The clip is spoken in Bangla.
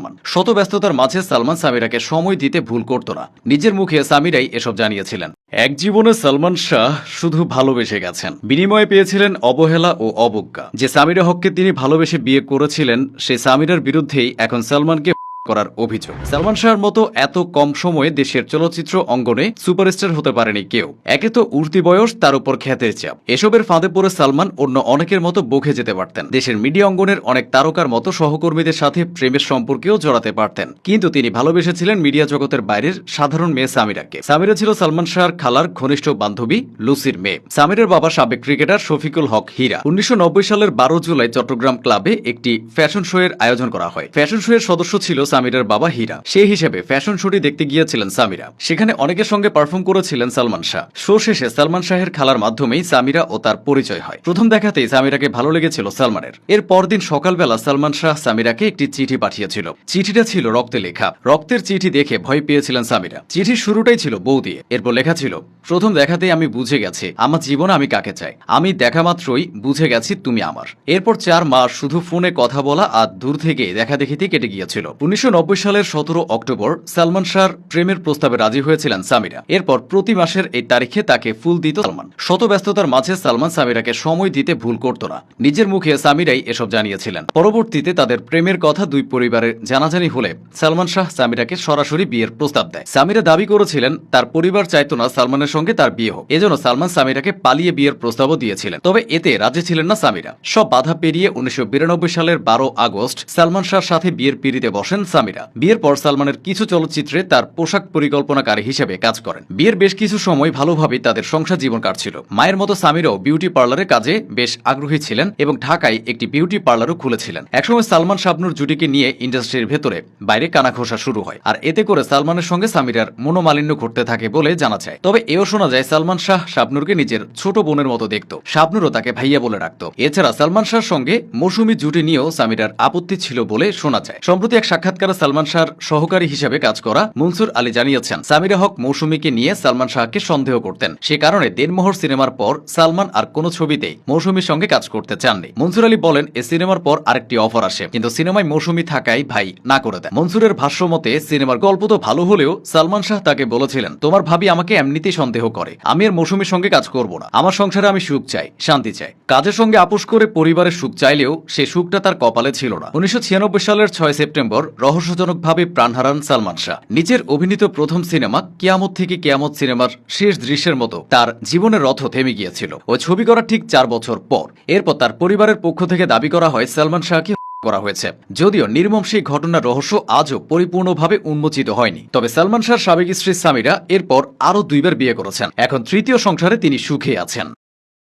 সালমান। শত ব্যস্ততার মাঝে সালমান সামিরাকে সময় দিতে ভুল করত না। নিজের মুখে সামিরাই এসব জানিয়েছিলেন। এক জীবনে সালমান শাহ শুধু ভালোবেসে গেছেন, বিনিময়ে পেয়েছিলেন অবহেলা ও অবজ্ঞা। যে সামিরা হককে তিনি ভালোবেসে বিয়ে করেছিলেন, সেই সামিরার বিরুদ্ধেই এখন সালমানকে করার অভিযোগ। সালমান শাহর মতো এত কম সময়ে দেশের চলচ্চিত্র অঙ্গনে সুপারস্টার হতে পারেনি কেউ। একে তো উঠতি বয়স, তার উপর খ্যাতের চাপ। এসবের ফাঁদে পড়ে সালমান অন্য অনেকের মতো বকে যেতে পারতেন। দেশের মিডিয়া অঙ্গনের অনেক তারকার মতো সহকর্মীদের সাথে প্রেমের সম্পর্কেও জড়াতে পারতেন। কিন্তু তিনি ভালোবেসেছিলেন মিডিয়া জগতের বাইরের সাধারণ মেয়ে সামিরাকে। সামিরা ছিল সালমান শাহর খালার ঘনিষ্ঠ বান্ধবী লুসির মেয়ে। সামিরার বাবা সাবেক ক্রিকেটার শফিকুল হক হীরা। 1990 সালের 12 জুলাই চট্টগ্রাম ক্লাবে একটি ফ্যাশন শো এর আয়োজন করা হয়। ফ্যাশন শো এর সদস্য ছিল সামিরার বাবা হীরা। সেই হিসেবে ফ্যাশন শোটি দেখতে গিয়েছিলেন সামিরা। সেখানে অনেকের সঙ্গে পারফর্ম করেছিলেন সালমান শাহ। শো শেষে সালমান শাহের খালার মাধ্যমেই সামিরা ও তার পরিচয় হয়। প্রথম দেখাতেই সামিরাকে ভালো লেগেছিল সালমানের। এর পরদিন সকালবেলা সালমান শাহ সামিরাকে একটি চিঠি পাঠিয়েছিল। চিঠিটা ছিল রক্তে লেখা। রক্তের চিঠি দেখে ভয় পেয়েছিলেন সামিরা। চিঠির শুরুটাই ছিল বউ দিয়ে। এরপর লেখা ছিল, প্রথম দেখাতেই আমি বুঝে গেছি আমার জীবনে আমি কাকে চাই। আমি দেখা মাত্রই বুঝে গেছি তুমি আমার। এরপর 4 মাস শুধু ফোনে কথা বলা আর দূর থেকে দেখা দেখিতে কেটে গিয়েছিল। 1990 সালের 17 অক্টোবর সালমান শাহর প্রেমের প্রস্তাবে রাজি হয়েছিলেন সামিরা। এরপর প্রতি মাসের এই তারিখে তাকে ফুল দিত সালমান। শত ব্যস্ততার মাঝে সালমান সামিরাকে সময় দিতে ভুল করত না। নিজের মুখে সামিরাই এসব জানিয়েছিলেন। পরবর্তীতে তাদের প্রেমের কথা দুই পরিবারের জানাজানি হলে সালমান শাহ সামিরাকে সরাসরি বিয়ের প্রস্তাব দেয়। সামিরা দাবি করেছিলেন তার পরিবার চাইতো না সালমানের সঙ্গে তার বিয়ে হোক। এজন্য সালমান সামিরাকে পালিয়ে বিয়ের প্রস্তাবও দিয়েছিলেন। তবে এতে রাজি ছিলেন না সামিরা। সব বাধা পেরিয়ে 1992 সালের 12 আগস্ট সালমান শাহর সাথে বিয়ের পিঁড়িতে বসেন সামিরা। বিয়ের পর সালমানের কিছু চলচ্চিত্রে তার পোশাক পরিকল্পনাকারী হিসেবে কাজ করেন। বিয়ের বেশ কিছু সময় ভালোভাবেই তাদের সংসার জীবন কাটছিল। মায়ের মতো সামিরাও বিউটি পার্লারের কাজে বেশ আগ্রহী ছিলেন এবং ঢাকায় একটি বিউটি পার্লারও খুলেছিলেন। একসময় সালমান শাবনূর জুটিকে নিয়ে ইন্ডাস্ট্রির ভেতরে বাইরে কানাঘোষা শুরু হয়। আর এতে করে সালমানের সঙ্গে সামিরার মনোমালিন্য ঘটতে থাকে বলে জানা যায়। তবে এও শোনা যায় সালমান শাহ শাবনূরকে নিজের ছোট বোনের মতো দেখত। শাবনূরও তাকে ভাইয়া বলে রাখত। এছাড়া সালমান শাহর সঙ্গে মৌসুমী জুটি নিয়েও সামিরার আপত্তি ছিল বলে শোনা যায়। সম্প্রতি এক সাক্ষাৎকারে সালমান শাহর সহকারী হিসেবে কাজ করা মনসুর আলী জানিয়েছেন, সামিরা হক মৌসুমীকে নিয়ে সালমান শাহকে সন্দেহ করতেন। সে কারণে দেনমোহর সিনেমার পর সালমান আর কোন ছবিতেই মৌসুমীর সঙ্গে কাজ করতে চাননি। মনসুর আলী বলেন, এই সিনেমার পর আরেকটি অফার আসে, কিন্তু সিনেমায় মৌসুমী থাকায় ভাই না করে দেয়। মনসুরের ভাষ্য মতে সিনেমার গল্প তো ভালো হলেও সালমান শাহ তাকে বলেছিলেন, তোমার ভাবি আমাকে এমনিতেই সন্দেহ করে, আমি আর মৌসুমীর সঙ্গে কাজ করব না। আমার সংসারে আমি সুখ চাই, শান্তি চাই। কাজের সঙ্গে আপোষ করে পরিবারের সুখ চাইলেও সে সুখটা তার কপালে ছিল না। 1996 সালের 6 সেপ্টেম্বর রহস্যজনকভাবে প্রাণ হারান সালমান শাহ। নিজের অভিনীত প্রথম সিনেমা কিয়ামত থেকে কিয়ামত সিনেমার শেষ দৃশ্যের মতো তার জীবনের রথ থেমে গিয়েছিল। ওই ছবি করার ঠিক 4 বছর পর এরপর তার পরিবারের পক্ষ থেকে দাবি করা হয় সালমান শাহকে করা হয়েছে। যদিও নির্মম সেই ঘটনার রহস্য আজও পরিপূর্ণভাবে উন্মোচিত হয়নি। তবে সালমান শাহর সাবেক স্ত্রী সামিরা এরপর আরো 2বার বিয়ে করেছেন। এখন তৃতীয় সংসারে তিনি সুখে আছেন।